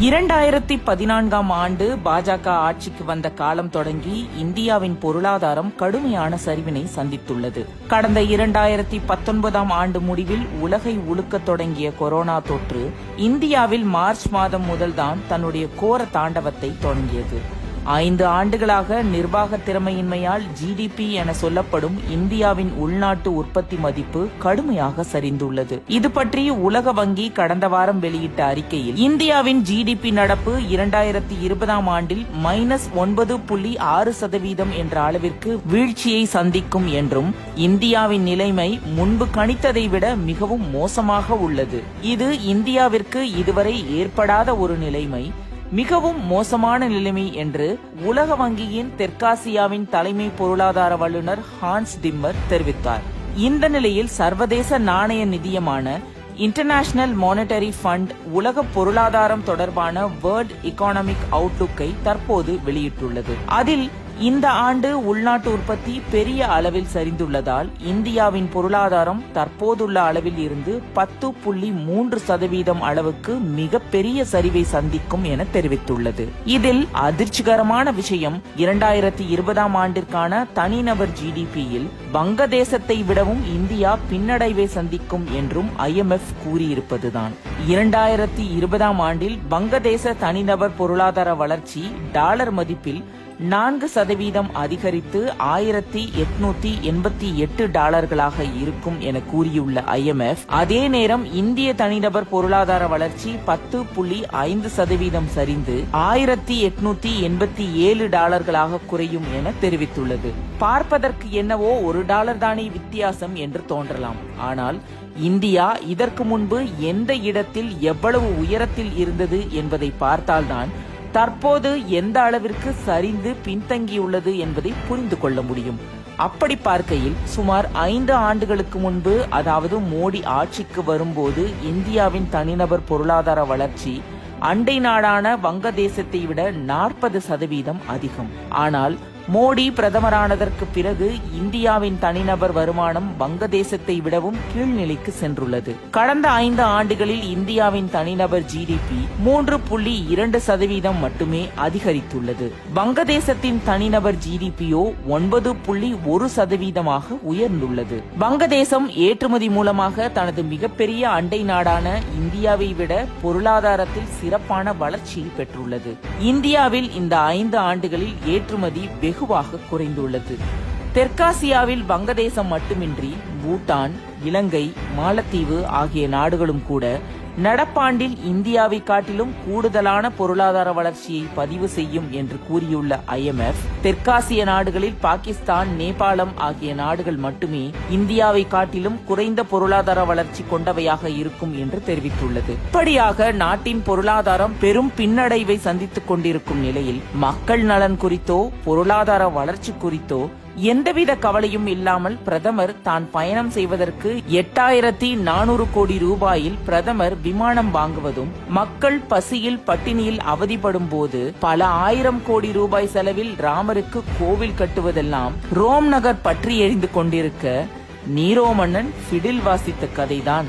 2014ஆம் ஆண்டு பாஜக ஆட்சிக்கு வந்த காலம் தொடங்கி இந்தியாவின் பொருளாதாரம் கடுமையான சரிவினை சந்தித்துள்ளது. கடந்த 2019ஆம் ஆண்டு முடிவில் உலகை உலுக்கத் தொடங்கிய கொரோனா தொற்று இந்தியாவில் மார்ச் மாதம் முதல்தான் தன்னுடைய கோர தாண்டவத்தை தொடங்கியது. 5 ஆண்டுகளாக நிர்வாக திறமையின்மையால் ஜிடிபி என சொல்லப்படும் இந்தியாவின் உள்நாட்டு உற்பத்தி மதிப்பு கடுமையாக சரிந்துள்ளது. இது பற்றி உலக வங்கி கடந்த வாரம் வெளியிட்ட அறிக்கையில் இந்தியாவின் ஜிடிபி நடப்பு 2020ஆம் ஆண்டில் -9.6% என்ற அளவிற்கு வீழ்ச்சியை சந்திக்கும் என்றும் இந்தியாவின் நிலைமை முன்பு கணித்ததை விட மிகவும் மோசமாக உள்ளது. இது இந்தியாவிற்கு இதுவரை ஏற்படாத ஒரு நிலைமை, மிகவும் மோசமான நிலைமை என்று உலக வங்கியின் தெற்காசியாவின் தலைமை பொருளாதார வல்லுநர் ஹான்ஸ் டிம்மர் தெரிவித்தார். இந்த நிலையில் சர்வதேச நாணய நிதியமான இன்டர்நேஷனல் மானிட்டரி ஃபண்ட் உலக பொருளாதாரம் தொடர்பான வேர்ல்ட் எகானமிக் அவுட்லுக்கை தற்போது வெளியிட்டுள்ளது. அதில் இந்த ஆண்டு உள்நாட்டு உற்பத்தி பெரிய அளவில் சரிந்துள்ளதால் இந்தியாவின் பொருளாதாரம் தற்போதுள்ள அளவில் இருந்து 10.3% அளவுக்கு மிக பெரிய சரிவை சந்திக்கும் என தெரிவித்துள்ளது. இதில் அதிர்ச்சிகரமான விஷயம் 2020ஆம் ஆண்டிற்கான தனிநபர் ஜிடிபியில் வங்கதேசத்தை விடவும் இந்தியா பின்னடைவை சந்திக்கும் என்றும் IMF கூறியிருப்பதுதான். 2020ஆம் ஆண்டில் வங்கதேச தனிநபர் பொருளாதார வளர்ச்சி டாலர் மதிப்பில் 4% அதிகரித்து $1,888 இருக்கும் என கூறியுள்ள IMF, அதே நேரம் இந்திய தனிநபர் பொருளாதார வளர்ச்சி 10.5% சரிந்து $1,887 குறையும் என தெரிவித்துள்ளது. பார்ப்பதற்கு என்னவோ $1 தானே வித்தியாசம் என்று தோன்றலாம். ஆனால் இந்தியா இதற்கு முன்பு எந்த இடத்தில் எவ்வளவு உயரத்தில் இருந்தது என்பதை பார்த்தால்தான் தற்போது எந்த அளவிற்கு சரிந்து பின்தங்கியுள்ளது என்பதை புரிந்து கொள்ள முடியும். அப்படி பார்க்கையில் சுமார் 5 ஆண்டுகளுக்கு முன்பு, அதாவது மோடி ஆட்சிக்கு வரும்போது இந்தியாவின் தனிநபர் பொருளாதார வளர்ச்சி அண்டை நாடான வங்கதேசத்தை விட 40% அதிகம். ஆனால் மோடி பிரதமரானதற்கு பிறகு இந்தியாவின் தனிநபர் வருமானம் வங்கதேசத்தை விடவும் கீழ்நிலைக்கு சென்றுள்ளது. கடந்த 5 ஆண்டுகளில் இந்தியாவின் தனிநபர் ஜிடிபி 3.2% மட்டுமே அதிகரித்துள்ளது. வங்கதேசத்தின் தனிநபர் ஜிடிபியோ 9.1% உயர்ந்துள்ளது. வங்கதேசம் ஏற்றுமதி மூலமாக தனது மிகப்பெரிய அண்டை நாடான இந்தியாவை விட பொருளாதாரத்தில் சிறப்பான வளர்ச்சியை பெற்றுள்ளது. இந்தியாவில் இந்த 5 ஆண்டுகளில் ஏற்றுமதி வெகுவாக குறைந்துள்ளது. தெற்காசியாவில் வங்கதேசம் மட்டுமின்றி பூட்டான், இலங்கை, மாலத்தீவு ஆகிய நாடுகளும் கூட நடப்பாண்டில் இந்தியாவை காட்டிலும் கூடுதலான பொருளாதார வளர்ச்சியை பதிவு செய்யும் என்று கூறியுள்ள IMF, தெற்காசிய நாடுகளில் பாகிஸ்தான், நேபாளம் ஆகிய நாடுகள் மட்டுமே இந்தியாவை காட்டிலும் குறைந்த பொருளாதார வளர்ச்சி கொண்டவையாக இருக்கும் என்று தெரிவித்துள்ளது. இப்படியாக நாட்டின் பொருளாதாரம் பெரும் பின்னடைவை சந்தித்துக் கொண்டிருக்கும் நிலையில் மக்கள் நலன் குறித்தோ பொருளாதார வளர்ச்சி குறித்தோ எந்தவித கவலையும் இல்லாமல் பிரதமர் தான் பயணம் செய்வதற்கு 8,400 கோடி ரூபாயில் பிரதமர் விமானம் வாங்குவதும், மக்கள் பசியில் பட்டினியில் அவதிப்படும் போது பல 1000 கோடி ரூபாய் செலவில் ராமருக்கு கோவில் கட்டுவதெல்லாம் ரோம் நகர் பற்றி எரிந்து கொண்டிருக்க நீரோ மன்னன் ஃபிடில் வாசித்த கதைதான்.